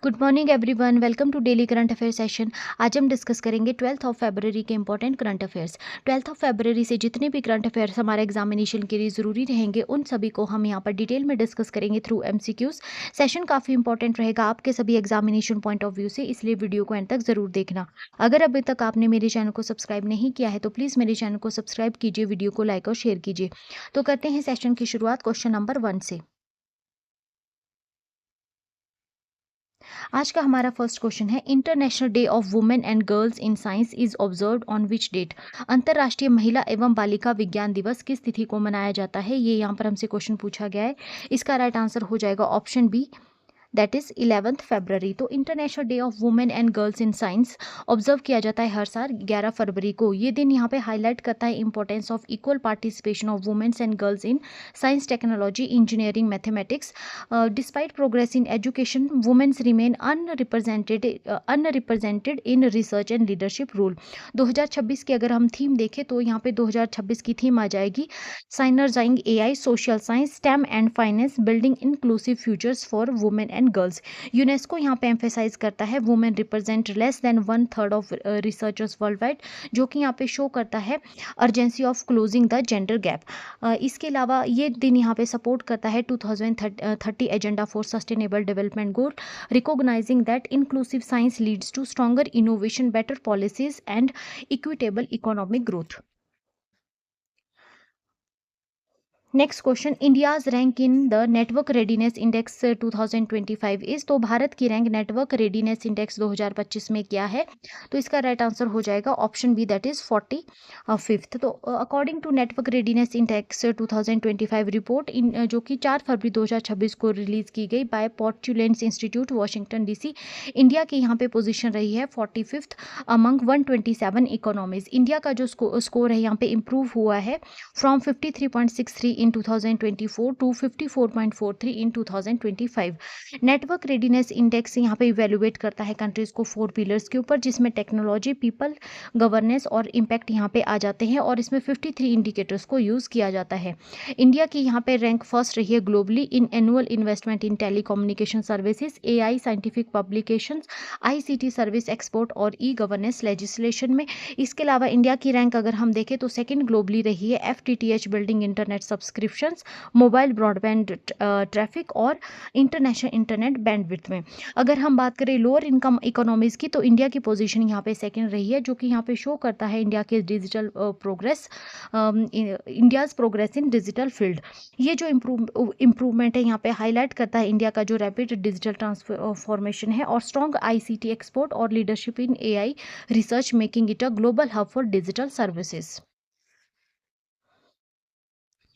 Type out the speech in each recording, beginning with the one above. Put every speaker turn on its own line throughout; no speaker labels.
Good morning everyone, welcome to daily current affair session. आज हम discuss करेंगे 12 फरवरी के इंपॉर्टेंट करंट अफेयर्स। 12 फरवरी से जितने भी करंट अफेयर्स हमारे एग्जामिनेशन के लिए ज़रूरी रहेंगे उन सभी को हम यहाँ पर डिटेल में डिस्कस करेंगे थ्रू एमसीक्यूज। सेशन काफ़ी इंपॉर्टेंट रहेगा आपके सभी एग्जामिनेशन पॉइंट ऑफ व्यू से, इसलिए वीडियो को एंड तक ज़रूर देखना। अगर अभी तक आपने मेरे चैनल को सब्सक्राइब नहीं किया है तो प्लीज़ मेरे चैनल को सब्सक्राइब कीजिए, वीडियो को लाइक और शेयर कीजिए। तो करते हैं सेशन की शुरुआत क्वेश्चन नंबर 1 से। आज का हमारा फर्स्ट क्वेश्चन है, international day of women and girls in science is observed on which date. अंतर्राष्ट्रीय महिला एवं बालिका विज्ञान दिवस किस तिथि को मनाया जाता है, ये यहाँ पर हमसे क्वेश्चन पूछा गया है। इसका राइट आंसर हो जाएगा ऑप्शन बी, दैट इज 11 फरवरी। तो international day of women and girls in science observe किया जाता है हर साल 11 फरवरी को। ये दिन यहाँ पे हाईलाइट करता है importance of equal participation of womens and girls in science, technology, engineering, mathematics. Despite progress in education, womens remain unrepresented in research and leadership role. 2026 की अगर हम थीम देखें तो यहाँ पे 2026 की थीम आ जाएगी synergising AI, social science, STEM and finance, building inclusive futures for women and girls. UNESCO यहाँ पे एम्फेसाइज करता है women represent less than 1/3 of researchers world wide, जो कि यहाँ पे शो करता है urgency of closing the gender gap. इसके अलावा ये दिन यहाँ पे सपोर्ट करता है 2030 agenda for sustainable development goal, recognising that inclusive science leads to stronger innovation, better policies and equitable economic growth. Next question, India's rank in the network readiness index 2025 is. तो भारत की रैंक नेटवर्क रेडीनेस इंडेक्स 2025 में क्या है, तो इसका right answer हो जाएगा option B, that is 45th। तो according to network readiness index 2025 report जो कि 4 फरवरी 2026 को रिलीज की गई by Portulans Institute Washington DC, India की यहाँ पे पोजीशन रही है 45th अमंग 127 इकोनॉमीज। इंडिया का जो स्कोर है यहाँ पे इम्प्रूव हुआ है from 53.63 in 2024 to 54.43 in 2025। Network readiness index यहाँ पे इवेल्युएट करता है कंट्रीज को 4 पिलर्स के ऊपर, जिसमें टेक्नोलॉजी, पीपल, गवर्नेंस और इम्पैक्ट यहाँ पे आ जाते हैं, और इसमें 53 इंडिकेटर्स को यूज़ किया जाता है। इंडिया की यहाँ पे रैंक फर्स्ट रही है globally in annual investment in telecommunication services, AI, scientific publications, ICT service export और ई गवर्नेंस लेजिस्लेशन में। इसके अलावा इंडिया की रैंक अगर हम देखें तो सेकंड ग्लोबली रही है FTTH building internet subscriptions, mobile broadband traffic और इंटरनेशनल इंटरनेट बैंडविड्थ में। अगर हम बात करें लोअर इनकम इकोनॉमीज की, तो इंडिया की पोजीशन यहाँ पे सेकंड रही है, जो कि यहाँ पे शो करता है इंडिया के digital progress, India's progress in digital field. ये जो इम्प्रूवमेंट है यहाँ पे हाईलाइट करता है इंडिया का जो रैपिड डिजिटल ट्रांसफॉर्मेशन है और स्ट्रॉन्ग आईसीटी एक्सपोर्ट और leadership in AI research, making it a global hub for digital services.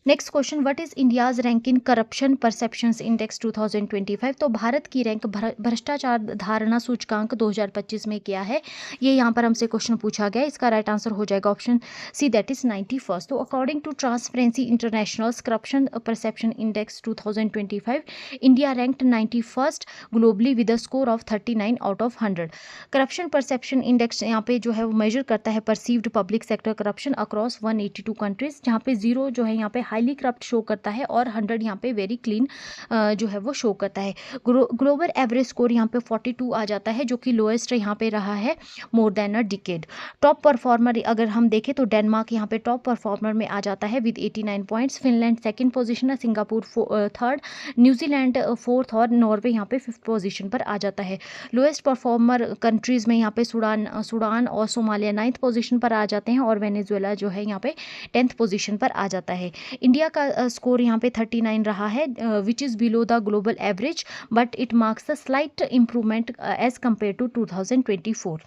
Next question, what is India's rank in corruption perceptions index 2025। तो भारत की रैंक भ्रष्टाचार धारणा सूचकांक 2025 में क्या है, ये यहाँ पर हमसे क्वेश्चन पूछा गया। इसका राइट आंसर हो जाएगा option C, that is 91st। तो according to Transparency International corruption perception index 2025, India ranked 91st globally with a score of 39 out of 100। Corruption perception index यहाँ पे जो है वो मेजर करता है perceived public sector corruption across 182 countries, जहाँ पे 0 जो है यहाँ पे हाईली करप्ट शो करता है और 100 यहाँ पे वेरी क्लीन जो है वो शो करता है। ग्लोबल एवरेज स्कोर यहाँ पे 42 आ जाता है, जो कि लोएस्ट यहाँ पे रहा है मोर देन अ डिकेड। टॉप परफॉर्मर अगर हम देखें तो डेनमार्क यहाँ पे टॉप परफॉर्मर में आ जाता है with 89 points, Finland second position है, सिंगापुर थर्ड, न्यूजीलैंड फोर्थ और नॉर्वे यहाँ पे फिफ्थ पोजीशन पर आ जाता है। लोएस्ट परफॉर्मर कंट्रीज में यहाँ पे सूडान और सोमालिया 9th पोजीशन पर आ जाते हैं और वेनेजुएला जो है यहाँ पे 10th पोजीशन पर आ जाता है। इंडिया का स्कोर यहाँ पे 39 रहा है, which is below the global average, but it marks a slight improvement as compare to 2024।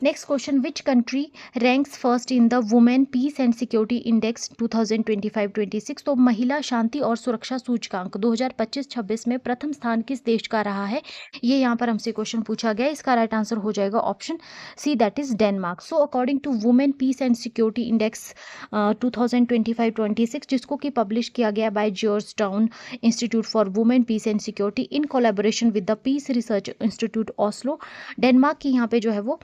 Next question, which country ranks first in the women peace and security index 2025-26। तो महिला शांति और सुरक्षा सूचकांक 2025-26 में प्रथम स्थान किस देश का रहा है, ये यहाँ पर हमसे क्वेश्चन पूछा गया। इसका राइट आंसर हो जाएगा option C, that is Denmark. So according to women peace and security index 2025-26, जिसको कि पब्लिश किया गया by Georgetown institute for women peace and security in collaboration with the peace research institute Oslo, Denmark की यहाँ पे जो है वो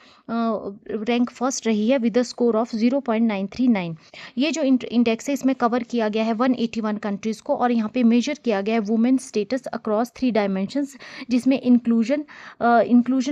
रैंक फर्स्ट रही है विद द स्कोर ऑफ 0.939। ये जो इंडेक्स है इसमें कवर किया गया है 181 कंट्रीज को, और यहाँ पे मेजर किया गया है वुमेन स्टेटस अक्रॉस 3 डायमेंशंस, जिसमें इंक्लूजन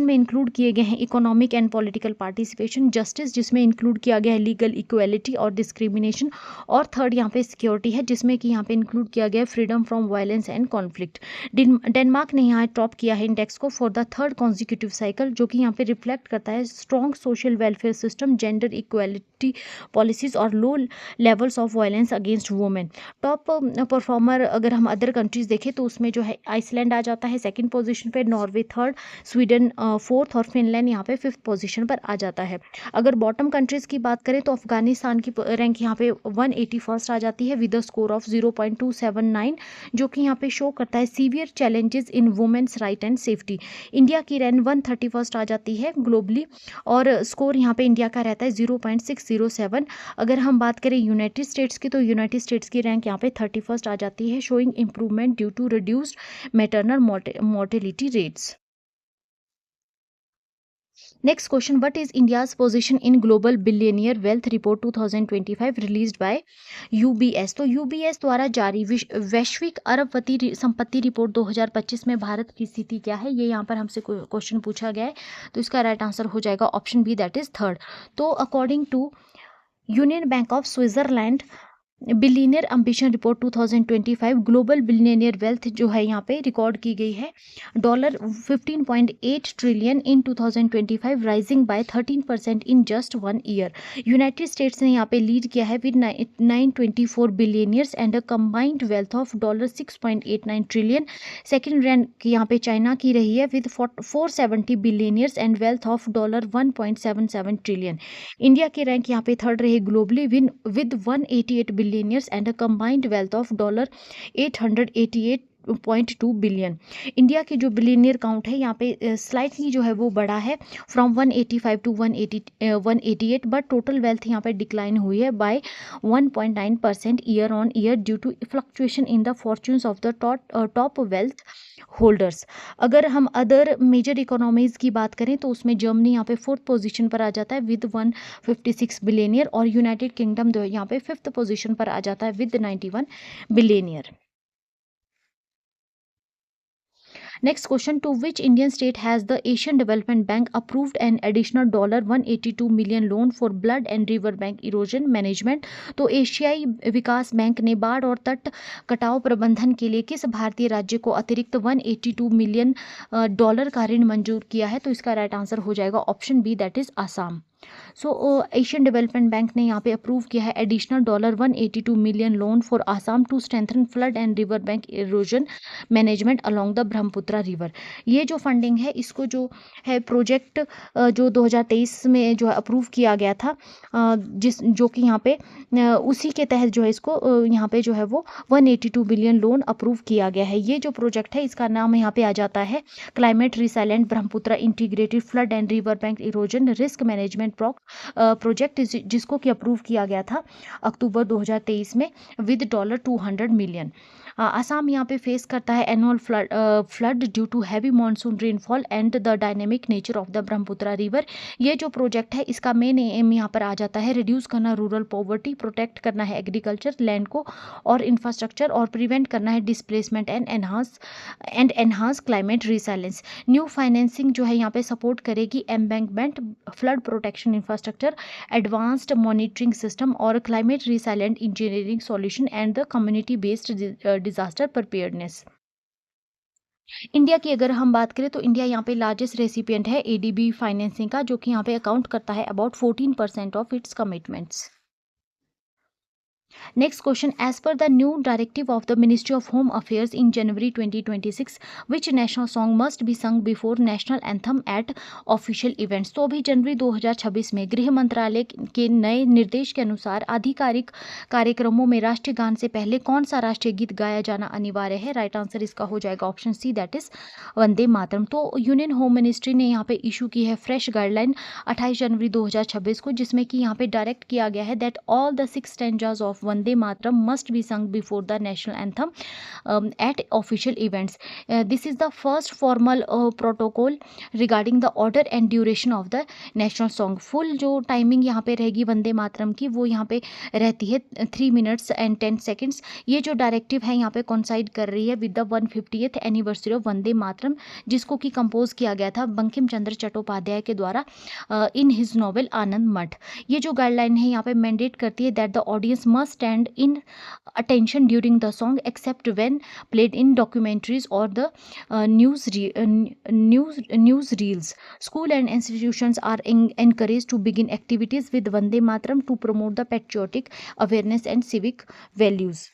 में इंक्लूड किए गए हैं economic and political participation, justice जिसमें इंक्लूड किया गया है लीगल इक्वेलिटी और डिस्क्रिमिनेशन, और थर्ड यहाँ पे सिक्योरिटी है जिसमें कि यहाँ पे इंक्लूड किया गया है freedom from violence and conflict. Denmark ने यहाँ टॉप किया है इंडेक्स को for the third consecutive cycle, जो कि यहाँ पे रिफ्लेक्ट करता है strong social welfare system, gender equality policies और low levels of violence against women. Top performer अगर हम अदर कंट्रीज देखें तो उसमें जो है आइसलैंड आ जाता है सेकंड पोजीशन पे, नॉर्वे थर्ड, स्वीडन फोर्थ और फिनलैंड यहाँ पे फिफ्थ पोजीशन पर आ जाता है। अगर बॉटम कंट्रीज की बात करें तो अफगानिस्तान की रैंक यहाँ पे 181st आ जाती है विद अ स्कोर ऑफ 0.279, जो कि यहाँ पे शो करता है severe challenges in women's right and safety. India की रैंक 131st आ जाती है ग्लोबली, और स्कोर यहाँ पे इंडिया का रहता है 0.607। अगर हम बात करें यूनाइटेड स्टेट्स की तो यूनाइटेड स्टेट्स की रैंक यहाँ पे 31st आ जाती है, showing improvement due to reduced maternal mortality rates. Next question, what is India's position in global billionaire wealth report 2025 released by UBS. तो यूबीएस द्वारा जारी वैश्विक अरबपति संपत्ति रिपोर्ट 2025 में भारत की स्थिति क्या है, ये यहाँ पर हमसे क्वेश्चन पूछा गया है। तो इसका राइट आंसर हो जाएगा option B, that is third. तो according to Union Bank of Switzerland billionaire ambition report 2025 global billionaire wealth जो है यहाँ पे रिकॉर्ड की गई है $15.8 trillion in 2025, rising by 13% in just 1 year. United States ने यहाँ पे लीड किया है with 924 billionaires and a combined wealth of $6.89 trillion. Second rank यहाँ पे चाइना की रही है with 470 billionaires and wealth of $1.77 trillion. India की रैंक यहाँ पे थर्ड रही globally with 188 billionaires and a combined wealth of $888.2 billion. India की जो बिलियनियर काउंट है यहाँ पे स्लाइटली जो है वो बढ़ा है from 185 to 188, but total wealth यहाँ पे डिक्लाइन हुई है by 1.9% year on year due to fluctuation in the fortunes of the top wealth holders. अगर हम अदर मेजर इकोनॉमीज की बात करें तो उसमें जर्मनी यहाँ पे फोर्थ पोजीशन पर आ जाता है विद 156 बिलियनियर, और यूनाइटेड किंगडम जो है यहाँ पे फिफ्थ पोजीशन पर आ जाता है with 91 billionaire. Next question, to which Indian state has the Asian Development Bank approved an additional $182 million loan for flood and river bank erosion management? तो एशियाई विकास बैंक ने बाढ़ और तट कटाव प्रबंधन के लिए किस भारतीय राज्य को अतिरिक्त $182 मिलियन का ऋण मंजूर किया है? तो इसका राइट आंसर हो जाएगा option B, that is Assam. So Asian Development Bank ने यहाँ पे अप्रूव किया है additional $182 million loan for Assam to strengthen flood and river bank erosion management along the Brahmaputra river. ये जो फंडिंग है इसको जो है प्रोजेक्ट जो 2023 में जो है अप्रूव किया गया था, जो कि यहाँ पे उसी के तहत जो है इसको यहाँ पे जो है वो 182 बिलियन लोन अप्रूव किया गया है। ये जो प्रोजेक्ट है इसका नाम यहाँ पे आ जाता है climate resilient Brahmaputra integrated flood and river bank erosion risk management project, जिसको कि अप्रूव किया गया था अक्टूबर 2023 में विद $200 मिलियन। असम यहाँ पे फेस करता है annual flood due to heavy monsoon rainfall and the dynamic nature of the Brahmaputra river. ये जो प्रोजेक्ट है इसका मेन एम यहाँ पर आ जाता है रिड्यूस करना रूरल पॉवर्टी, प्रोटेक्ट करना है एग्रीकल्चर लैंड को और इंफ्रास्ट्रक्चर, और प्रिवेंट करना है displacement and enhance climate resilience. New financing जो है यहाँ पे सपोर्ट करेगी embankment, flood protection infrastructure, advanced monitoring system और climate resilient engineering solution and the community based disaster preparedness. India की अगर हम बात करें तो इंडिया यहाँ पे लार्जेस्ट रेसिपिएंट है एडीबी फाइनेंसिंग का, जो कि यहाँ पे अकाउंट करता है about 14% of its commitments. Next question, as per the new directive of the Ministry of Home Affairs in January 2026, which national song must be sung before national anthem at official events? तो अभी जनवरी 2026 में गृह मंत्रालय के नए निर्देश के अनुसार आधिकारिक कार्यक्रमों में राष्ट्रीय गान से पहले कौन सा राष्ट्रीय गीत गाया जाना अनिवार्य है? राइट आंसर इसका हो जाएगा option C, that is Vande Mataram. तो यूनियन होम मिनिस्ट्री ने यहाँ पे इशू की है फ्रेश गाइडलाइन 28 जनवरी 2026 को, जिसमें कि यहाँ पे डायरेक्ट किया गया है that all the 6 stanzas of of Vande Mataram must be sung before the national anthem at official events. This is the first formal protocol regarding the order and duration of the national song. Full जो timing यहाँ पे रहेगी वंदे मातरम की वो यहाँ पे रहती है 3 मिनट्स एंड 10 सेकेंड्स. ये जो डायरेक्टिव है यहाँ पे कोइंसाइड कर रही है with the 150th anniversary of Vande Mataram, जिसको कि कंपोज किया गया था बंकिम चंद्र चट्टोपाध्याय के द्वारा इन हिज नॉवेल आनंद मठ. ये जो गाइडलाइन है यहाँ पे मैंडेट करती है that the audience must stand in attention during the song except when played in documentaries or the news reels. School and institutions are encouraged to begin activities with Vande Mataram to promote the patriotic awareness and civic values.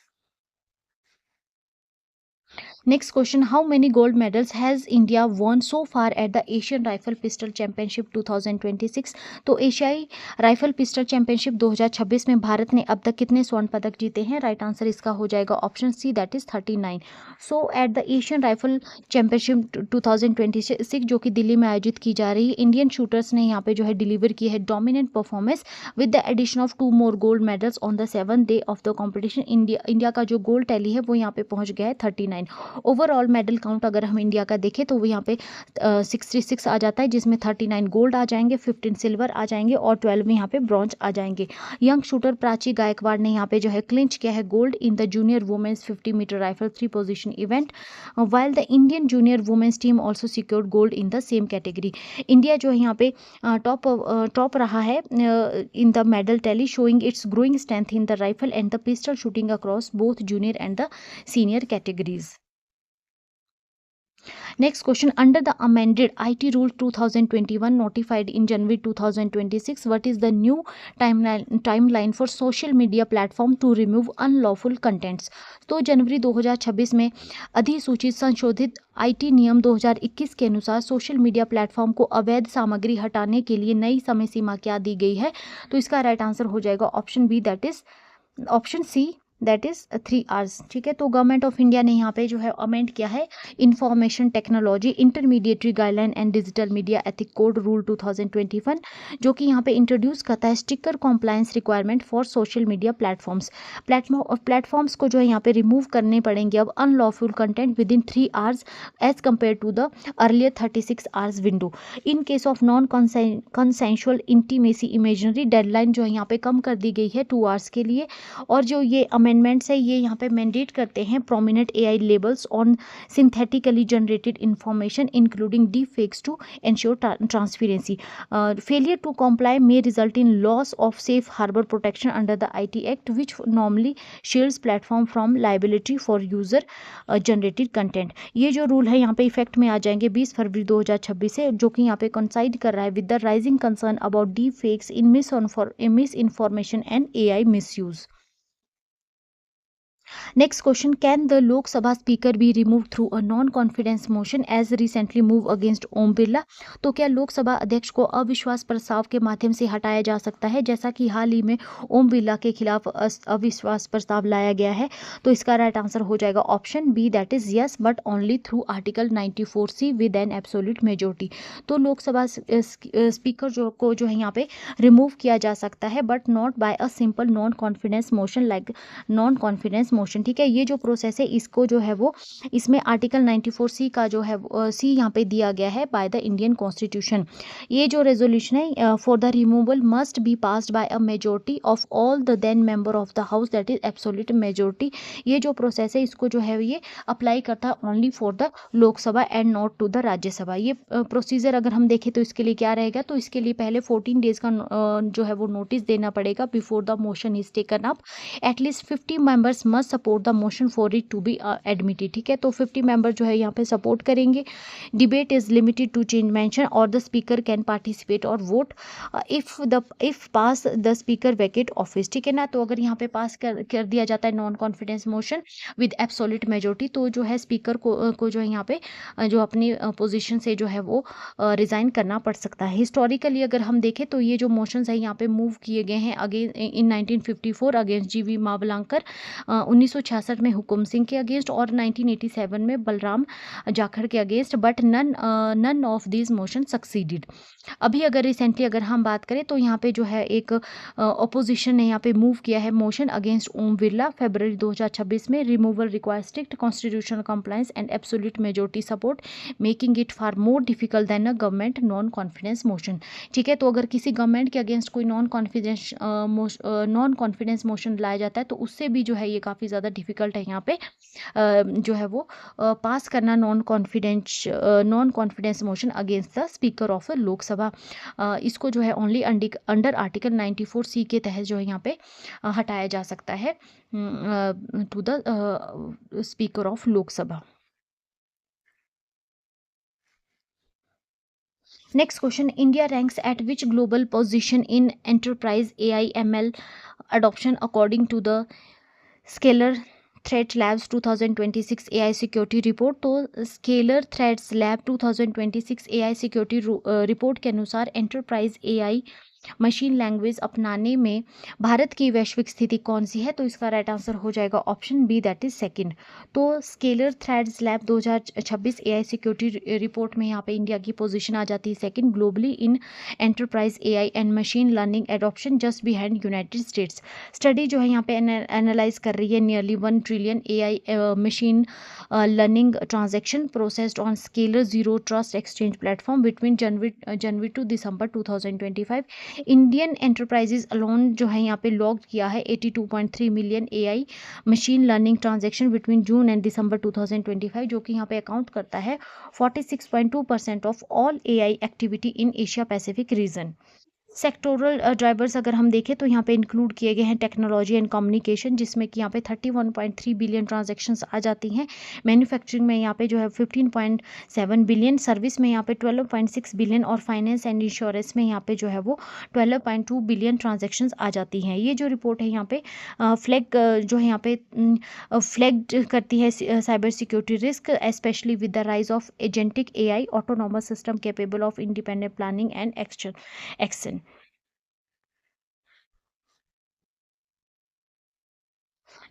Next question, how many gold medals has India won so far at the Asian Rifle Pistol Championship 2026? तो एशियाई rifle pistol championship 2026 में भारत ने अब तक कितने स्वर्ण पदक जीते हैं? राइट आंसर इसका हो जाएगा option C, that is 39. So at the Asian rifle championship 2026 जो कि दिल्ली में आयोजित की जा रही है, इंडियन शूटर्स ने यहाँ पे जो है डिलीवर की है dominant performance with the addition of 2 more gold medals on the 7th day of the competition. India का जो गोल्ड टैली है वो यहाँ पे पहुंच गया है 39. ओवरऑल मेडल काउंट अगर हम इंडिया का देखें तो वो यहाँ पे 66 आ जाता है, जिसमें 39 गोल्ड आ जाएंगे, 15 सिल्वर आ जाएंगे और 12 में यहाँ पे ब्रॉन्ज आ जाएंगे. यंग शूटर प्राची गायकवाड़ ने यहाँ पे जो है क्लिंच किया है gold in the junior women's 50 metre rifle 3 position event, while the Indian junior women's team also secured gold in the same category. India जो है यहाँ पे टॉप रहा है in the medal tally, showing its growing strength in the rifle and the pistol shooting across both junior and the senior categories. Next question, under the amended IT Rule 2021 notified in January 2026, what is the new timeline for social media platform to remove unlawful contents? तो जनवरी 2026 में अधिसूचित संशोधित IT नियम 2021 के अनुसार social media platform को अवैध सामग्री हटाने के लिए नई समय सीमा क्या दी गई है? तो इसका राइट आंसर हो जाएगा option B, that is option C, that is 3 hours. ठीक है, तो गवर्नमेंट ऑफ इंडिया ने यहाँ पे जो है अमेंड किया है information technology intermediary guideline and digital media ethic code rule 2021, जो कि यहाँ पे इंट्रोड्यूस करता है stricter compliance requirement for social media platforms को जो है यहाँ पे रिमूव करने पड़ेंगे अब unlawful content within 3 hours as compare to the earlier 36 hours window. In case of non consensual intimacy imagery deadline जो है यहाँ पे कम कर दी गई है 2 hours के लिए. और जो ये अमेंडमेंट्स है ये यहाँ पे मैंडेट करते हैं prominent AI labels on synthetically generated information including deep fakes to ensure transparency. Failure to comply may result in loss of safe harbour protection under the IT act which normally shields platform from liability for user generated content. ये जो rule है यहाँ पे effect में आ जाएंगे 20 फरवरी 2026 से, जो कि यहाँ पे कंसाइड कर रहा है with the rising concern about deep fakes in miss information and AI misuse. Next question, can the Lok Sabha speaker be removed through a non-confidence motion as recently moved against Om Birla? तो क्या लोकसभा अध्यक्ष को अविश्वास प्रस्ताव के माध्यम से हटाया जा सकता है, जैसा कि हाल ही में ओम बिरला के खिलाफ अविश्वास प्रस्ताव लाया गया है? तो इसका राइट आंसर हो जाएगा option B, that is yes, but only through article 94C with an absolute majority. तो लोकसभा स्पीकर जो है यहाँ पे रिमूव किया जा सकता है, but not by a simple no confidence motion like no confidence motion. ठीक है, ये जो प्रोसेस है इसको जो है वो इसमें आर्टिकल 94C का जो है सी यहाँ पे दिया गया है बाय द इंडियन कॉन्स्टिट्यूशन. ये जो रेजोल्यूशन है for the removal must be passed by a majority of all the then member of the house, that is absolute majority. ये जो प्रोसेस है इसको जो है ये अप्लाई करता है only for the Lok Sabha and not to the Rajya Sabha. ये प्रोसीजर अगर हम देखें तो इसके लिए क्या रहेगा, तो इसके लिए पहले 14 डेज का जो है वो नोटिस देना पड़ेगा before the motion is taken up. At least 50 members must support the motion for it to be admitted. ठीक है, तो 50 मेंबर जो है यहाँ पे सपोर्ट करेंगे. Debate is limited to change mention और द स्पीकर कैन पार्टिसिपेट और vote if pass the speaker vacate office. ठीक है ना, तो अगर यहाँ पे पास कर दिया जाता है non confidence motion with absolute majority, तो जो है स्पीकर को जो है यहाँ पे जो अपनी पोजीशन से जो है वो रिजाइन करना पड़ सकता है. हिस्टोरिकली अगर हम देखें तो ये जो मोशंस है यहाँ पे मूव किए गए हैं again in 1954 against GV Mavalankar, 1966 में हुकुम सिंह के अगेंस्ट और 1987 में बलराम जाखड़ के against, but none of these motion succeeded. अभी अगर रिसेंटली अगर हम बात करें तो यहाँ पे जो है एक अपोजिशन ने यहाँ पे मूव किया है मोशन अगेंस्ट ओम बिरला फरवरी 2026 में। Removal require strict constitutional compliance and absolute majority support, making it far more difficult than a government non confidence motion. ठीक है, तो अगर किसी गवर्नमेंट के अगेंस्ट कोई नॉन कॉन्फिडेंस मोशन लाया जाता है तो उससे भी जो है ये काफ़ी ज़्यादा डिफिकल्ट है यहाँ पे जो है वो पास करना non confidence motion against the speaker of Lok Sabha. इसको जो है ओनली अंडर आर्टिकल 94C के तहत जो है यहाँ पे हटाया जा सकता है to the speaker of Lok Sabha. Next question, India ranks at which global position in enterprise AI ML adoption according to the Scalar Threat Labs 2026 AI Security Report। तो Scalar Threats Lab 2026 AI Security report के अनुसार enterprise AI machine language अपनाने में भारत की वैश्विक स्थिति कौन सी है? तो इसका राइट आंसर हो जाएगा option B, that is second. तो Zscaler threats lab 2026 AI security report में यहाँ पे इंडिया की पोजीशन आ जाती है second globally in enterprise AI and machine learning adoption, just behind United States. Study जो है यहाँ पे एनालाइज कर रही है nearly 1 trillion AI machine learning transaction processed on Zscaler zero trust exchange platform between January to December 2025। Indian enterprises alone जो है यहाँ पे लॉग किया है 82.3 million AI machine learning transaction between June and December 2025, जो कि यहाँ पे अकाउंट करता है 46.2% of all AI activity in Asia Pacific region. Sectoral drivers अगर हम देखें तो यहाँ पे इंक्लूड किए गए हैं टेक्नोलॉजी एंड कम्युनिकेशन, जिसमें कि यहाँ पे 31.3 बिलियन ट्रांजैक्शंस आ जाती हैं। मैन्युफैक्चरिंग में यहाँ पे जो है 15.7 बिलियन, सर्विस में यहाँ पे 12.6 बिलियन और फाइनेंस एंड इंश्योरेंस में यहाँ पे जो है वो 12.2 बिलियन ट्रांजैक्शंस आ जाती हैं। ये जो रिपोर्ट है यहाँ पे फ्लैग जो है यहाँ पे फ्लैग्ड करती है cyber security risk, specially with the rise of agentic AI autonomous system capable of independent planning and action.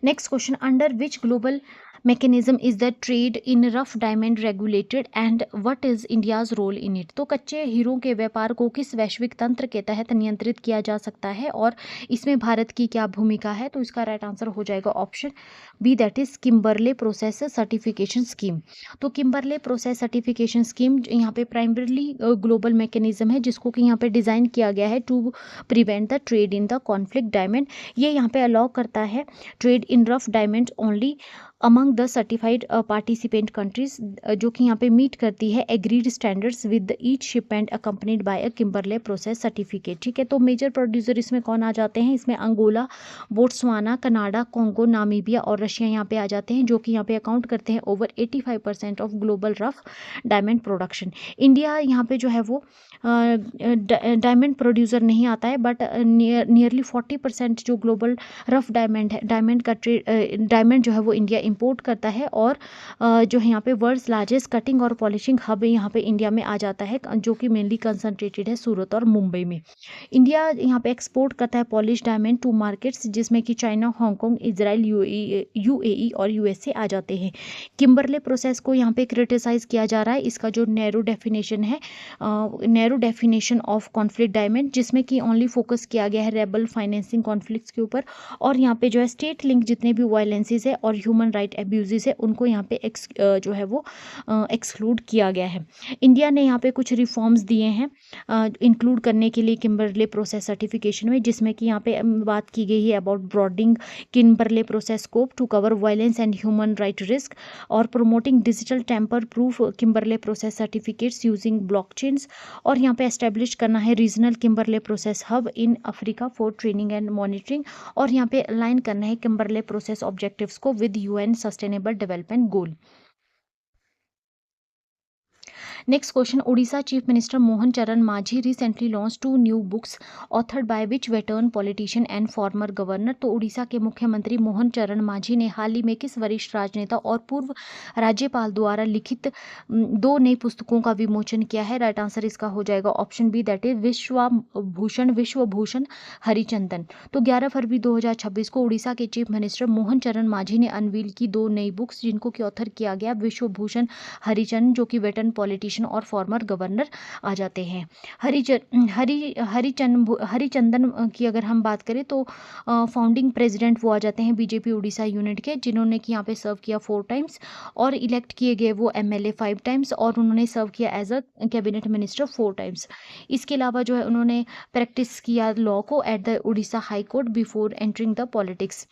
Next question, under which global mechanism is the trade in rough diamond regulated and what is India's role in it? तो कच्चे हीरों के व्यापार को किस वैश्विक तंत्र के तहत नियंत्रित किया जा सकता है और इसमें भारत की क्या भूमिका है? तो इसका राइट आंसर हो जाएगा option B, that is Kimberley process certification scheme. तो किम्बरले प्रोसेस सर्टिफिकेशन स्कीम यहाँ पे प्राइमरीली ग्लोबल मैकेनिज्म है जिसको कि यहाँ पे डिज़ाइन किया गया है to prevent the trade in the conflict diamond. ये यहाँ पे अलाउ करता है trade in rough diamond only among the certified participant countries, जो कि यहाँ पे मीट करती है agreed standards with each shipment accompanied by a Kimberley process certificate. ठीक है, तो मेजर प्रोड्यूसर इसमें कौन आ जाते हैं? इसमें Angola, Botswana, Canada, Congo, Namibia और रशिया यहाँ पे आ जाते हैं, जो कि यहाँ पे अकाउंट करते हैं over 85% of global rough diamond production. India यहाँ पे जो है वो डायमंड प्रोड्यूसर नहीं आता है, बट नियरली 40% जो ग्लोबल रफ डायमंड है, डायमंड जो है वो इंडिया इंपोर्ट करता है और जो है यहाँ पे वर्ल्ड्स लार्जेस्ट कटिंग और पॉलिशिंग हब यहाँ पे इंडिया में आ जाता है, जो कि मेनली कंसंट्रेटेड है सूरत और मुंबई में। इंडिया यहाँ पे एक्सपोर्ट करता है पॉलिश डायमंड टू मार्केट्स जिसमें कि चाइना, हांगकांग, इजराइल, UAE और USA आ जाते हैं। किम्बरले प्रोसेस को यहाँ पे क्रिटिसाइज किया जा रहा है, इसका जो narrow definition of conflict diamond, जिसमें कि ओनली फोकस किया गया है रेबल फाइनेंसिंग कॉन्फ्लिक्ट्स के ऊपर, और यहाँ पे जो है स्टेट लिंक जितने भी वायलेंसेस है और ह्यूमन राइट एब्यूजेस है उनको यहाँ पे जो है वो एक्सक्लूड किया गया है। इंडिया ने यहाँ पे कुछ रिफॉर्म्स दिए हैं इंक्लूड करने के लिए किम्बरले प्रोसेस सर्टिफिकेशन में, जिसमें कि यहाँ पे बात की गई है about broadening Kimberley process scope to cover violence and human right risk और promoting digital tamper proof Kimberley process certificates using blockchains, और यहाँ पे एस्टेब्लिश करना है regional Kimberley process hub in Africa for training and monitoring, और यहाँ पे align करना है किम्बरले प्रोसेस ऑब्जेक्टिव्स को with UN sustainable development goal. Next question, Odisha Chief Minister Mohan Charan Majhi recently launched 2 new books authored by which veteran politician and former governor? तो उड़ीसा के मुख्यमंत्री मोहन चरण मांझी ने हाल ही में किस वरिष्ठ राजनेता और पूर्व राज्यपाल द्वारा लिखित 2 नई पुस्तकों का विमोचन किया है? राइट आंसर इसका हो जाएगा option B, that is Biswabhusan Harichandan. तो 11 फरवरी 2026 को उड़ीसा के चीफ मिनिस्टर मोहन चरण मांझी ने अनवील की 2 नई बुक्स, जिनको की ऑथर किया गया विश्वभूषण हरिचंद, जो कि वेटरन पॉलिटिशियन और फॉर्मर गवर्नर आ जाते हैं। हरिचंदन की अगर हम बात करें तो फाउंडिंग प्रेसिडेंट वो आ जाते हैं बीजेपी उड़ीसा यूनिट के, जिन्होंने कि यहाँ पे सर्व किया 4 टाइम्स और इलेक्ट किए गए वो एमएलए 5 टाइम्स और उन्होंने सर्व किया as a cabinet minister 4 times. इसके अलावा जो है उन्होंने प्रैक्टिस किया लॉ को at the Orissa high court before entering the politics.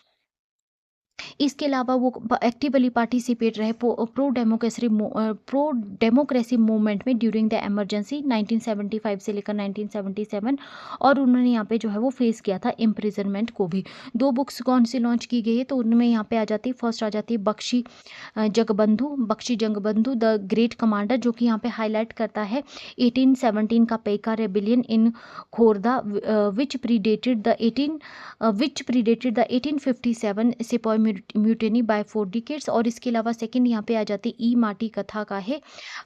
इसके अलावा वो एक्टिवली पार्टिसिपेट रहे प्रो डेमोक्रेसी मूवमेंट में ड्यूरिंग द इमरजेंसी 1975 से लेकर 1977 और उन्होंने यहाँ पे जो है वो फेस किया था इम्प्रिजनमेंट को भी। 2 बुक्स कौन सी लॉन्च की गई है तो उनमें यहाँ पे आ जाती है, फर्स्ट आ जाती है Bakshi Jagabandhu the great commander, जो कि यहाँ पे हाईलाइट करता है 1817 का Paika rebellion in Khordha which predated the 1857 sepoy mutiny by 4 decades. और इसके अलावा सेकंड यहाँ पे आ जाती ई माटी कथा का है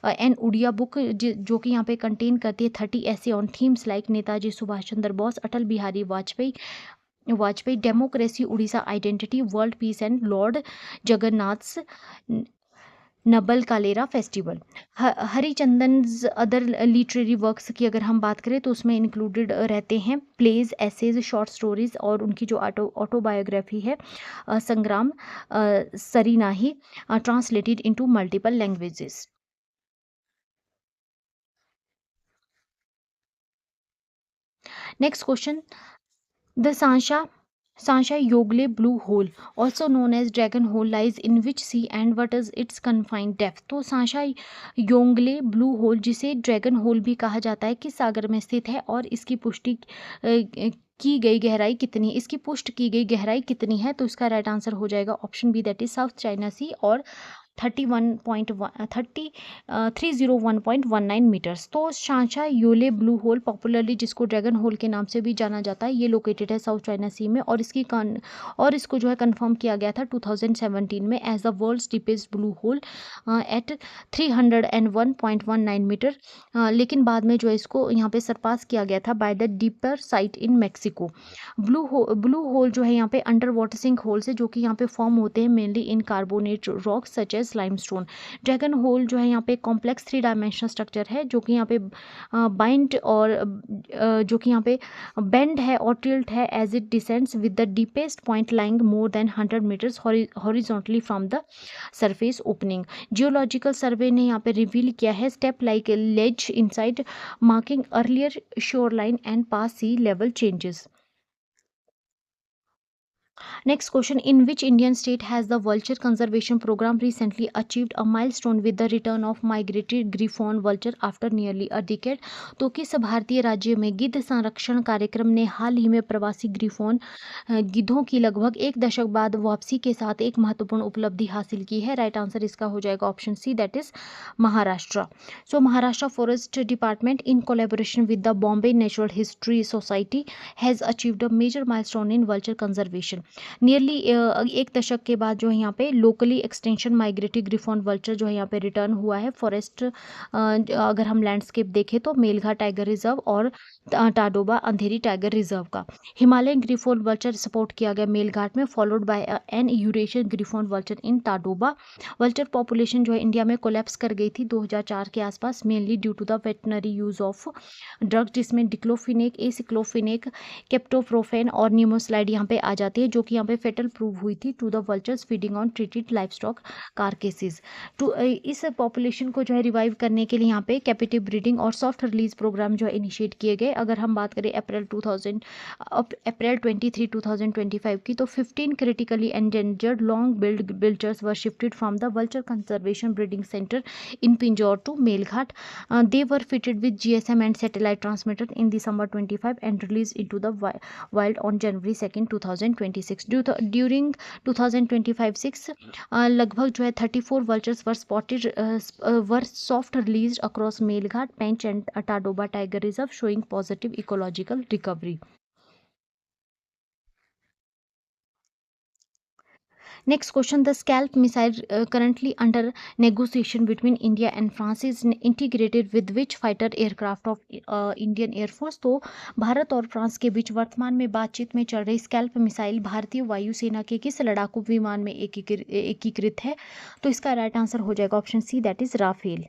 एन उड़िया बुक, जो कि यहाँ पे कंटेन करती है 30 essays on themes like Netaji Subhas Chandra Bose, Atal Bihari Vajpayee, democracy, Orissa identity, world peace and lord Jagannath's Nabakalebara festival. Harichandan other literary works की अगर हम बात करें तो उसमें इंक्लूडेड रहते हैं प्लेज, एसेज, शॉर्ट स्टोरीज और उनकी जो ऑटोबायोग्राफी है Sangram Sarinahin, translated into multiple languages. Next question, the Sansha Yogle Blue Hole, also known as Dragon Hole, lies in which sea and what is its confined depth? तो सांशा योंगले blue hole, जिसे dragon whole भी कहा जाता है, किस सागर में स्थित है और इसकी पुष्टि की गई गहराई कितनी है? इसकी पुष्ट की गई गहराई कितनी है? तो इसका राइट आंसर हो जाएगा option B, that is South China Sea और 301.19 मीटर्स। तो सांशा योले ब्लू होल, पॉपुलरली जिसको ड्रैगन होल के नाम से भी जाना जाता है, ये लोकेटेड है साउथ चाइना सी में और इसको जो है कंफर्म किया गया था 2017 में as the world's deepest blue hole at 301.19 metre, लेकिन बाद में जो है इसको यहाँ पे सरपास किया गया था by the deeper site in Mexico. Blue hole जो है यहाँ पे अंडर वाटर सिंक होल से, जो कि यहाँ पे फॉर्म होते हैं mainly in carbonate rocks such as limestone. Dragon hole जो है यहाँ पे कॉम्प्लेक्स 3 डायमेंशनल स्ट्रक्चर है, जो कि यहाँ पे बाइंड और जो कि यहाँ पे बेंड है और टिल्ट है as it descends with the deepest point lying more than 100 metres horizontally from the surface opening. Geological survey ने यहाँ पे रिवील किया है step like ledge inside marking earlier shore line and past sea level changes. Next question, in which Indian state has the vulture conservation program recently achieved a milestone with the return of migratory griffon vulture after nearly a decade? तो किस भारतीय राज्य में गिद्ध संरक्षण कार्यक्रम ने हाल ही में प्रवासी ग्रिफोन गिद्धों की लगभग 1 दशक बाद वापसी के साथ एक महत्वपूर्ण उपलब्धि हासिल की है? राइट आंसर इसका हो जाएगा option C, that is Maharashtra. So Maharashtra forest department in collaboration with the Bombay natural history society has achieved a major milestone in vulture conservation. Nearly 1 दशक के बाद जो है यहाँ पे locally extension migratory griffon vulture जो है यहाँ पे रिटर्न हुआ है फॉरेस्ट। अगर हम लैंडस्केप देखें तो मेलघाट टाइगर रिजर्व और टाडोबा अंधेरी टाइगर रिजर्व का। हिमालयन ग्रिफॉन वल्चर सपोर्ट किया गया मेलघाट में, followed by an Eurasian griffon vulture in Tadoba. Vulture population जो है इंडिया में कोलैप्स कर गई थी 2004 के आसपास, mainly due to the veterinary use of drugs, जिसमें डिक्लोफिनेक, एसिक्लोफिनेक, केप्टोप्रोफेन और न्यूमोस्लाइड यहाँ पे आ जाती है, जो कि यहाँ पे फेटल प्रूव हुई थी to the vultures feeding on treated livestock carcasses. तो इस पॉपुलेशन को जो है रिवाइव करने के लिए यहाँ पे कैपिटिव ब्रीडिंग और सॉफ्ट रिलीज प्रोग्राम जो है इनिशिएट किए गए। अगर हम बात करें अप्रैल 23 2025 की, तो 15 critically endangered long billed vultures were shifted from the vulture conservation breeding centre in Pinjore to Melghat. They were fitted with GSM and satellite transmitter in December 25 and released into the wild on January 2nd, 2026. 2026 during 2025-6 लगभग जो है 34 vultures were spotted were soft released across Melghat, Pench and Tadoba Tiger Reserve, showing positive ecological recovery. Next question, the Scalp missile currently under negotiation between India and France is integrated with which fighter aircraft of Indian Air Force? तो भारत और France के बीच वर्तमान में बातचीत में चल रही scalp missile भारतीय वायुसेना के किस लड़ाकू विमान में एकीकृत है? तो इसका राइट आंसर हो जाएगा option C, that is Rafale.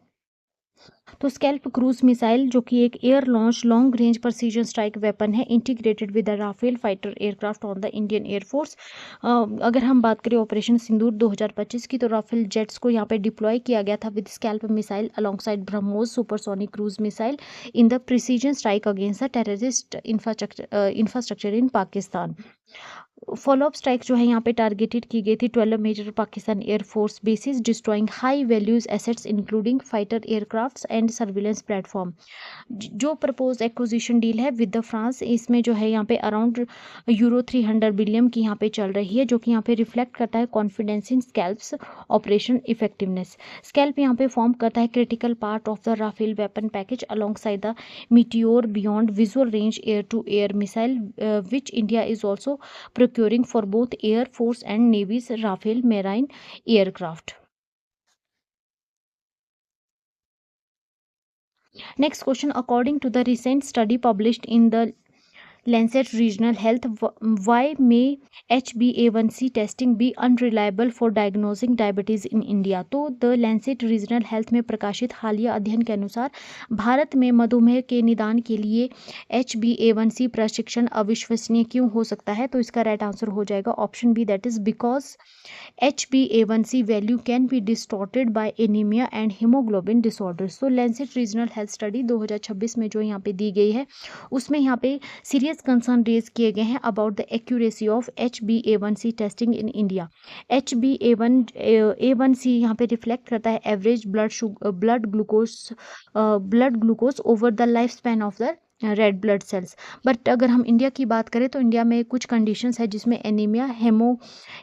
तो स्कैल्प क्रूज मिसाइल जो कि एक air launch long range precision strike weapon है, integrated with the Rafale fighter aircraft on the Indian air force. अगर हम बात करें ऑपरेशन सिंदूर 2025 की, तो राफेल जेट्स को यहाँ पे डिप्लॉय किया गया था with SCALP missile alongside BrahMos supersonic cruise missile in the precision strike against the terrorist infrastructure in Pakistan. Follow up strike जो है यहाँ पे टारगेटेड की गई थी 12 major Pakistan air force bases, destroying high values assets including fighter aircrafts and surveillance platform. जो propose acquisition deal है with the France, इसमें जो है यहाँ पे अराउंड यूरो 300 बिलियन की यहाँ पे चल रही है, जो कि यहाँ पे रिफ्लेक्ट करता है confidence in SCALP's operation effectiveness. SCALP यहाँ पे फॉर्म करता है critical part of the Rafale weapon package alongside the Meteor beyond visual range air to air missile which India is also procuring for both Air Force and Navy's Rafale marine aircraft. Next question, according to the recent study published in the Lancet Regional Health, why may HbA1c testing be unreliable for diagnosing diabetes in India? तो the Lancet regional health में प्रकाशित हालिया अध्ययन के अनुसार भारत में मधुमेह के निदान के लिए HbA1c प्रशिक्षण अविश्वसनीय क्यों हो सकता है? तो इसका राइट आंसर हो जाएगा option B, that is because HbA1c value can be distorted by anaemia and haemoglobin disorders. तो लैंसेट रीजनल हेल्थ स्टडी 2026 में जो यहाँ पे दी गई है, उसमें यहाँ पे सीरियस कंसर्न रेज किए गए हैं about the accuracy of HbA1c testing in India. HbA1c यहाँ पे रिफ्लेक्ट करता है average blood glucose over the life span of the red blood cells. But अगर हम इंडिया की बात करें तो इंडिया में कुछ कंडीशंस है जिसमें एनीमिया,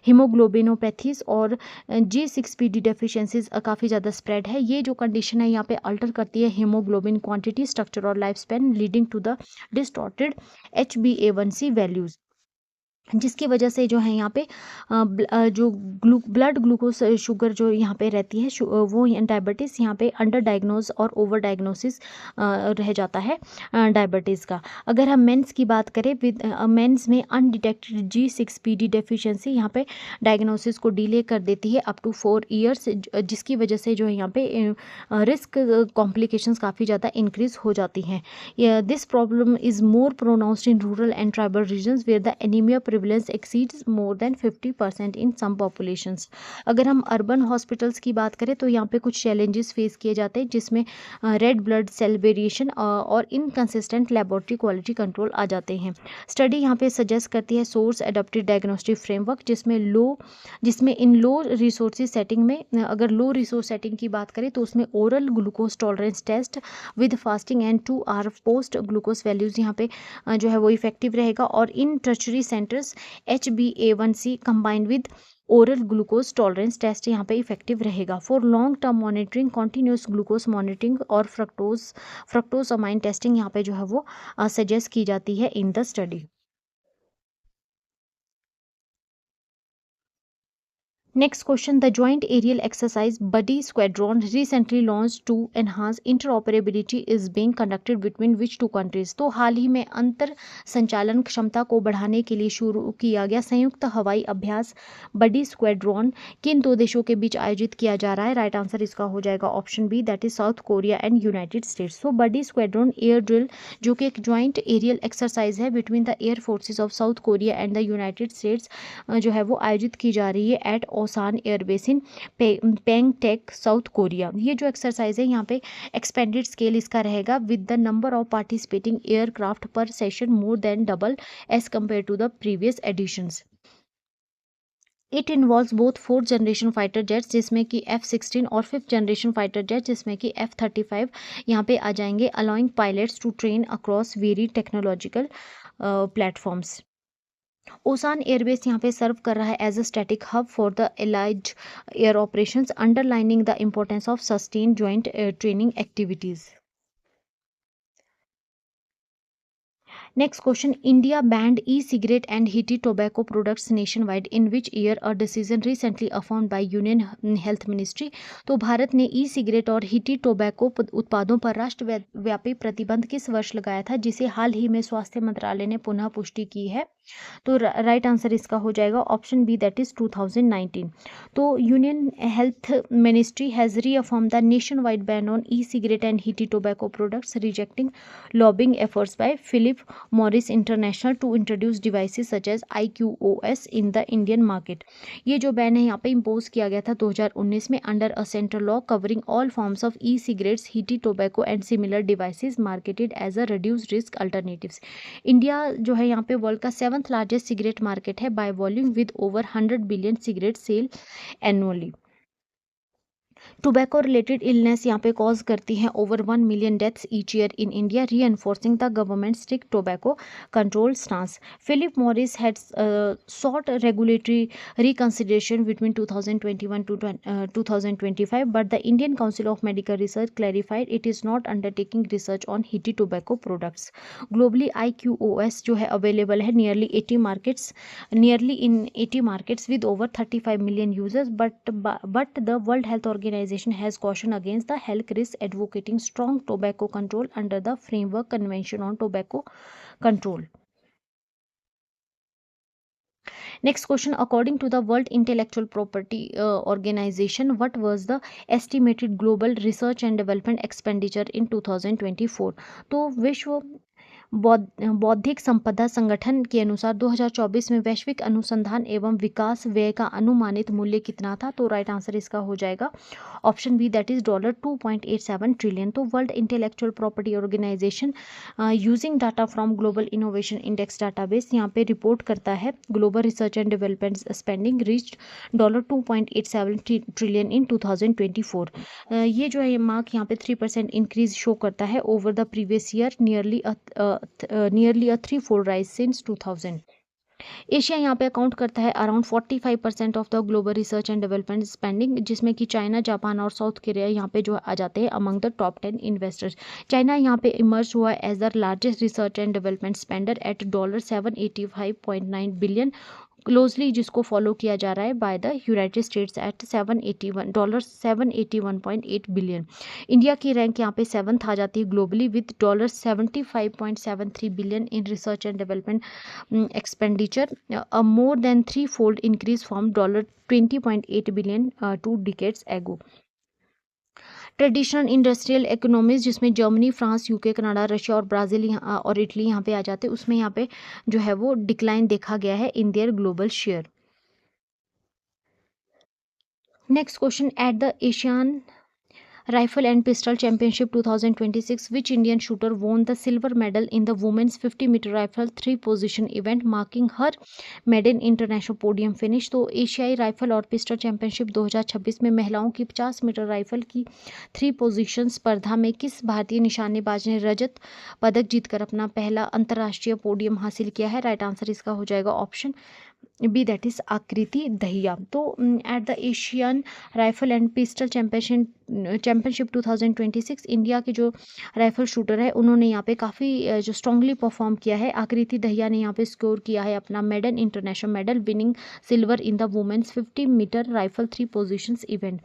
हीमोग्लोबिनोपैथीज और G6PD डेफिशिएंसीज काफ़ी ज़्यादा स्प्रेड है। ये जो कंडीशन है यहाँ पे अल्टर करती है हीमोग्लोबिन क्वांटिटी, स्ट्रक्चर और life span, leading to the distorted HbA1c values, जिसकी वजह से जो है यहाँ पे जो ब्लड ग्लूकोज शुगर जो यहाँ पे रहती है वो डायबिटीज़ यहाँ पे अंडर डायग्नोज और ओवर डायग्नोसिस रह जाता है डायबिटीज़ का। अगर हम मेंस की बात करें, विद मेंस में अनडिटेक्टेड G6PD डेफिशिएंसी यहाँ पे डायग्नोसिस को डिले कर देती है अप टू 4 ईयर्स, जिसकी वजह से जो है यहाँ पे रिस्क कॉम्प्लिकेशंस काफ़ी ज़्यादा इंक्रीज हो जाती हैं। This problem is more pronounced in rural and tribal regions where the anaemia prevalence exceeds more than 50% in some populations. अगर हम अर्बन हॉस्पिटल्स की बात करें तो यहाँ पे कुछ चैलेंजेस फेस किए जाते हैं, जिसमें रेड ब्लड सेल वेरिएशन और इनकंसिस्टेंट लेबोरेटरी क्वालिटी कंट्रोल आ जाते हैं। स्टडी यहाँ पे सजेस्ट करती है सोर्स एडप्टेड डायग्नोस्टिक फ्रेमवर्क, जिसमें इन लो रिसोर्सेज सेटिंग में, अगर लो रिसोर्स सेटिंग की बात करें तो उसमें oral glucose tolerance test with fasting and 2 hour post glucose values यहाँ पे जो है वो इफेक्टिव रहेगा। और in tertiary centres HbA1c combined with oral glucose tolerance test यहाँ पे इफेक्टिव रहेगा। For long term monitoring continuous glucose monitoring और फ्रक्टोज अमाइन टेस्टिंग यहाँ पे जो है वो सजेस्ट की जाती है in the study. Next question, the joint aerial exercise Buddy Squadron recently launched to enhance interoperability is being conducted between which two countries? तो हाल ही में अंतर संचालन क्षमता को बढ़ाने के लिए शुरू किया गया संयुक्त हवाई अभ्यास बडी स्क्वाड्रॉन किन दो देशों के बीच आयोजित किया जा रहा है? राइट आंसर इसका हो जाएगा option B, that is South Korea and United States. So buddy squadron air drill जो कि एक ज्वाइंट एरियल एक्सरसाइज है between the air forces of South Korea and the United States जो है वो आयोजित की जा रही है at Osan airbase in Pyeongtaek South Korea. ये जो एक्सरसाइज है यहाँ पे एक्सपेंडेड स्केल इसका रहेगा with the number of participating aircraft per session more than double as compare to the previous editions. It involves both 4th generation fighter jets जिसमें कि F-16 और 5th जनरेशन फाइटर जेट जिसमें कि F-35 यहाँ पे आ जाएंगे, allowing pilots to train across very technological platforms. Osan airbase यहाँ पे सर्व कर रहा है as a static hub for the allied air operations, underlining the importance of sustain joint training activities. Next question, India banned e-cigarette and heated tobacco products nationwide in which year? A decision recently affirmed by Union Health Ministry। तो भारत ने e cigarette और heated tobacco उत्पादों पर राष्ट्रव्यापी प्रतिबंध किस वर्ष लगाया था, जिसे हाल ही में स्वास्थ्य मंत्रालय ने पुनः पुष्टि की है? तो राइट आंसर इसका हो जाएगा ऑप्शन बी, दैट इज 2019। तो union health ministry has reaffirm the nation wide ban on e cigarette and heated tobacco products, rejecting lobbying efforts by Philip Morris international to introduce devices such as IQOS in the Indian market. ये जो ban है यहाँ पे impose किया गया था 2019 में under a central law covering all forms of e cigarettes, heated tobacco and similar devices marketed as a reduced risk alternatives. India जो है यहाँ पे वर्ल्ड का 7th लार्जेस्ट सिगरेट मार्केट है by volume with over 100 billion cigarette sale annually. Tobacco related illness यहाँ पे cause करती हैं over 1 million deaths each year in India, reinforcing the government strict tobacco control stance. Philip Morris had sought regulatory reconsideration between 2021 to 2025, but the Indian Council of Medical Research clarified it is not undertaking research on heated tobacco products. Globally, IQOS जो है available है nearly in 80 markets with over 35 million users, but the World Health Organization has cautioned against the health risks, advocating strong tobacco control under the Framework Convention on Tobacco Control. Next question, according to the World Intellectual Property Organization, what was the estimated global research and development expenditure in 2024? तो विश्व बौद्धिक संपदा संगठन के अनुसार 2024 में वैश्विक अनुसंधान एवं विकास व्यय का अनुमानित मूल्य कितना था? तो राइट आंसर इसका हो जाएगा option B, that is $2.87 trillion. तो world intellectual property organisation using data from global innovation index database यहाँ पे रिपोर्ट करता है global research and development spending reached $2.87 trillion in 2024। ये जो है मार्क यहाँ पे 3% इंक्रीज शो करता है over the previous year, nearly a threefold rise since 2000। Asia यहाँ पे अकाउंट करता है around 45% of the global research and development spending, जिसमें कि चाइना, जापान और साउथ कोरिया यहाँ पे जो आ जाते हैं among the top 10 investors. China यहाँ पे इमर्ज हुआ as the largest research and development spender at $785.9 billion closely, जिसको फॉलो किया जा रहा है by the United States at $781.8 billion. India की रैंक यहाँ पे 7th आ जाती है globally with $75.73 billion in research and development expenditure, a more than threefold increase from $20.8 billion 2 decades ago। Traditional industrial economies जिसमें Germany, France, UK, Canada, Russia और Brazil और Italy यहाँ पे आ जाते हैं, उसमें यहाँ पे जो है वो डिक्लाइन देखा गया है in their global share. Next question, eight the Asian Rifle and Pistol Championship 2026, which Indian shooter won the silver medal in the women's 50-meter rifle 3-position event, marking her maiden international podium finish? तो एशियाई rifle और pistol championship 2026 में महिलाओं की 50 metre rifle की 3 position स्पर्धा में किस भारतीय निशानेबाज ने रजत पदक जीतकर अपना पहला अंतर्राष्ट्रीय पोडियम हासिल किया है? राइट आंसर इसका हो जाएगा ऑप्शन बी, दैट इज आकृति दहिया। तो eight the Asian rifle and pistol championship 2026 India के जो राइफल शूटर है उन्होंने यहाँ पे काफ़ी जो स्ट्रांगली परफॉर्म किया है। आकृति दहिया ने यहाँ पे स्कोर किया है अपना maiden international medal, winning silver in the women's 50 metre rifle 3 positions event.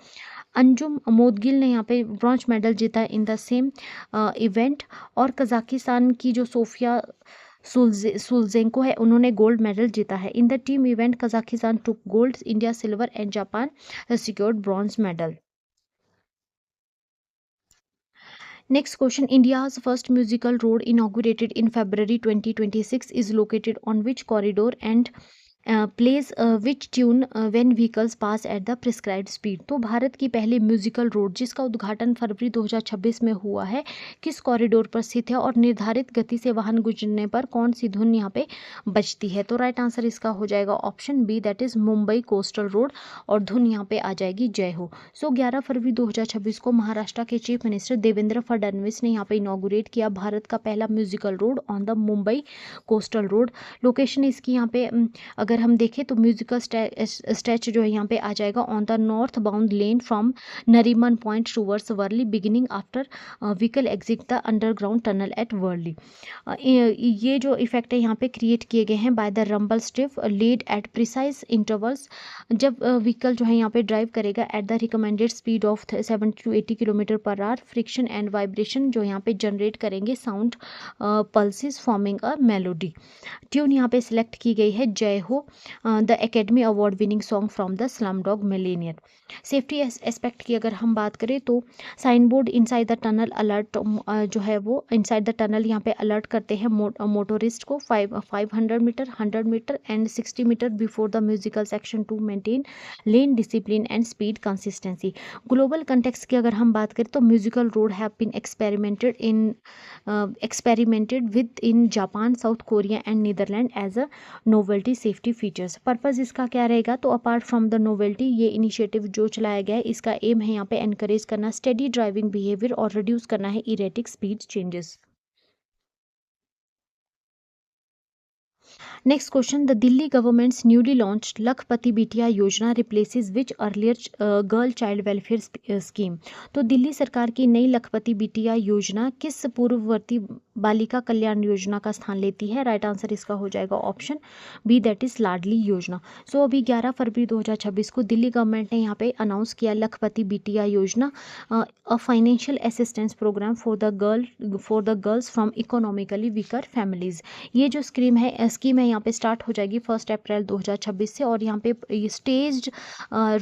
Anjum Moudgil ने यहाँ पे ब्रॉन्ज मेडल जीता इन द सेम इवेंट। और कजाकिस्तान की जो सोफिया सुलजेंको है उन्होंने गोल्ड मेडल जीता है। In the team event Kazakhstan took gold, India silver and Japan secured bronze medal. Next question, India's first musical road inaugurated in February 2026 is located on which corridor and plays which tune when vehicles pass at the prescribed speed. तो भारत की पहली musical road जिसका उद्घाटन फरवरी 2026 में हुआ है किस corridor पर स्थित है और निर्धारित गति से वाहन गुजरने पर कौन सी धुन यहाँ पे बजती है। तो राइट आंसर इसका हो जाएगा option B, that is Mumbai coastal road, और धुन यहाँ पे आ जाएगी जय हो। 11 फरवरी 2026 को महाराष्ट्र के चीफ मिनिस्टर देवेंद्र फडणवीस ने यहाँ पे इनॉग्रेट किया भारत का पहला musical road on the Mumbai coastal road. Location इसकी यहाँ पे अगर हम देखें तो म्यूजिकल स्ट्रेच जो है यहाँ पे आ जाएगा on the north bound lane from Nariman point towards Worli beginning after vehicle exit the underground tunnel at Worli. ये जो इफेक्ट है यहाँ पे क्रिएट किए गए हैं by the rumble strip laid at precise intervals. जब व्हीकल जो है यहाँ पे ड्राइव करेगा at the recommended speed of 70 to 80 kilometre per hour, friction and vibration जो यहाँ पे जनरेट करेंगे sound pulses forming a melody. Tune यहाँ पे सिलेक्ट की गई है Jai Ho, the academy award winning song from the Slumdog Millionaire. Safety aspect की अगर हम बात करें तो sign board inside the tunnel alert जो है वो इनसाइड द टनल यहाँ पे अलर्ट करते हैं मोटोरिस्ट को 500 metre 100 metre and 60 metre before the musical section to maintain lane discipline and speed consistency. Global context की अगर हम बात करें तो musical road have been experimented with in Japan, South Korea and Netherlands as a novelty safety features. Purpose इसका क्या रहेगा तो अपार्ट फ्रॉम द नोवेल्टी ये इनिशिएटिव जो चलाया गया है इसका एम है यहाँ पे एनकरेज करना स्टेडी ड्राइविंग बिहेवियर और रिड्यूस करना है erratic speed changes. Next question, the Delhi government's newly launched Lakhpati Bitiya Yojana replaces which earlier girl child welfare scheme? तो दिल्ली सरकार की नई लखपति बिटिया योजना किस पूर्ववर्ती बालिका कल्याण योजना का स्थान लेती है? राइट आंसर इसका हो जाएगा ऑप्शन बी, दैट इज लाडली योजना। अभी 11 फरवरी 2026 को दिल्ली गवर्नमेंट ने यहाँ पे अनाउंस किया Lakhpati Bitiya Yojana, a financial assistance programme for the girls from economically weaker families. ये जो स्कीम है यहाँ पे स्टार्ट हो जाएगी 1 अप्रैल 2026 से, और यहाँ पे स्टेज्ड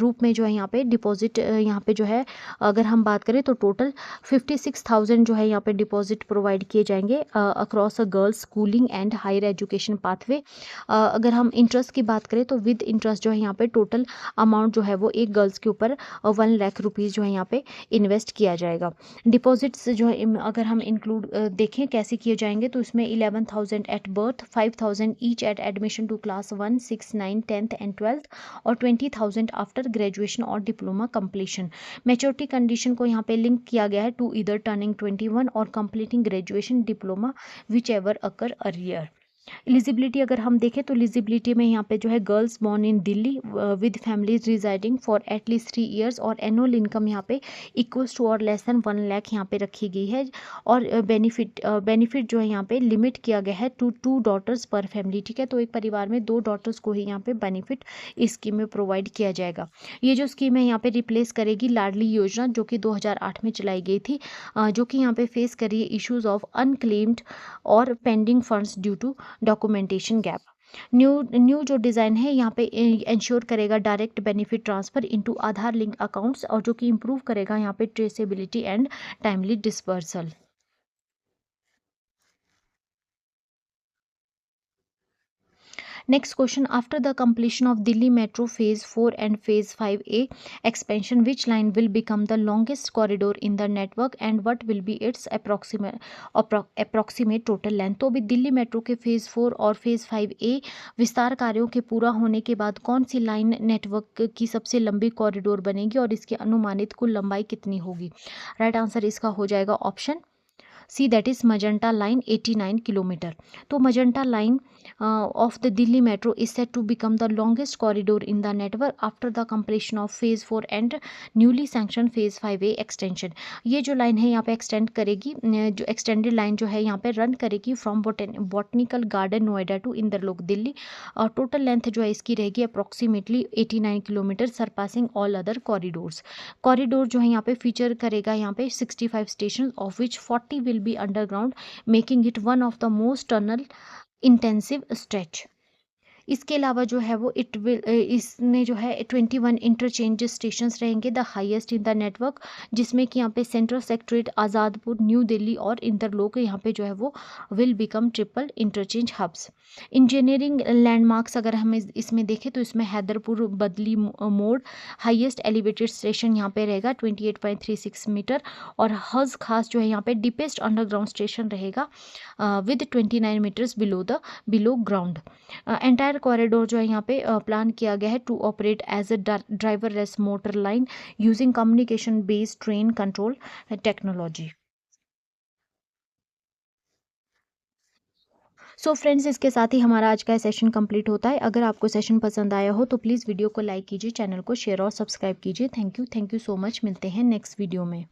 रूप में जो है यहाँ पे डिपॉजिट यहाँ पे जो है अगर हम बात करें तो टोटल 56,000 जो है यहाँ पे डिपॉजिट प्रोवाइड किए जाएंगे across a girls schooling and higher education pathway. अगर हम इंटरेस्ट की बात करें तो विद इंटरेस्ट जो है यहाँ पे टोटल अमाउंट जो है वो एक गर्ल्स के ऊपर 1 लाख रुपीज़ जो है यहाँ पे इन्वेस्ट किया जाएगा। डिपॉजिट्स जो है अगर हम इंक्लूड देखें कैसे किए जाएंगे तो इसमें 11,000 at birth, 5,000 each at admission to class 1, 6, 9, 10th and 12th, और 20,000 आफ्टर ग्रेजुएशन और डिप्लोमा कंप्लीशन। मेच्योरिटी कंडीशन को यहाँ पे लिंक किया गया है टू ईदर टर्निंग 21 और completing graduation diploma which ever occur earlier. Eligibility अगर हम देखें तो एलिजिबिलिटी में यहाँ पे जो है girls born in Delhi with families residing for at least 3 years और एनुअल इनकम यहाँ पे इक्वल्स टू और लेस देन 1 लाख यहाँ पे रखी गई है, और बेनिफिट जो है यहाँ पे लिमिट किया गया है टू 2 daughters पर फैमिली। ठीक है, तो एक परिवार में 2 daughters को ही यहाँ पे बेनिफिट इस स्कीम में प्रोवाइड किया जाएगा। ये जो स्कीम है यहाँ पे रिप्लेस करेगी लाडली योजना जो कि 2008 में चलाई गई थी, जो कि यहाँ पे फेस करी इश्यूज ऑफ अनक्लेम्ड और pending funds due to documentation gap. New जो डिज़ाइन है यहाँ पे इंश्योर करेगा direct benefit transfer into Aadhaar link accounts, और जो कि इम्प्रूव करेगा यहाँ पे traceability and timely dispersal. Next question, after the completion of Delhi Metro Phase 4 and Phase 5A expansion, which line will become the longest corridor in the network and what will be its approximate total length? तो अभी Delhi metro के phase 4 और phase 5A विस्तार कार्यों के पूरा होने के बाद कौन सी लाइन नेटवर्क की सबसे लंबी कॉरिडोर बनेगी और इसकी अनुमानित कुल लंबाई कितनी होगी? राइट आंसर इसका हो जाएगा option C, that is magenta line 89 kilometre. तो magenta line of the Delhi Metro is set to become the longest corridor in the network after the completion of phase 4 and newly sanctioned phase 5A extension। ये जो line है यहाँ पे extend करेगी, जो extended line जो है यहाँ पे रन करेगी from botanical garden Noida to Inderlok Delhi, और टोटल लेंथ जो है इसकी रहेगी approximately 89 kilometre surpassing all other corridors. Corridor जो है यहाँ पे फीचर करेगा यहाँ पे 65 station of which 40 will be underground, making it one of the most tunnel intensive stretch. इसके अलावा जो है वो इसमें जो है 21 इंटरचेंज स्टेशंस रहेंगे, the highest in the network, जिसमें कि यहाँ पे central secretariat, Azadpur, new Delhi और इंदरलोक यहाँ पे जो है वो will become triple interchange hubs. Engineering landmarks अगर हम इसमें देखें तो इसमें हैदरपुर बदली मोड़ हाईएस्ट एलिवेटेड स्टेशन यहाँ पे रहेगा 28.36 मीटर, और हज खास जो है यहाँ पे डीपेस्ट अंडरग्राउंड स्टेशन रहेगा with 29 metres below ground. Entire corridor जो है यहाँ पे प्लान किया गया है to operate as a driverless motor line using communication based train control technology. So friends, इसके साथ ही हमारा आज का सेशन कंप्लीट होता है। अगर आपको सेशन पसंद आया हो तो प्लीज़ वीडियो को लाइक कीजिए, चैनल को शेयर और सब्सक्राइब कीजिए। Thank you so much. मिलते हैं नेक्स्ट वीडियो में।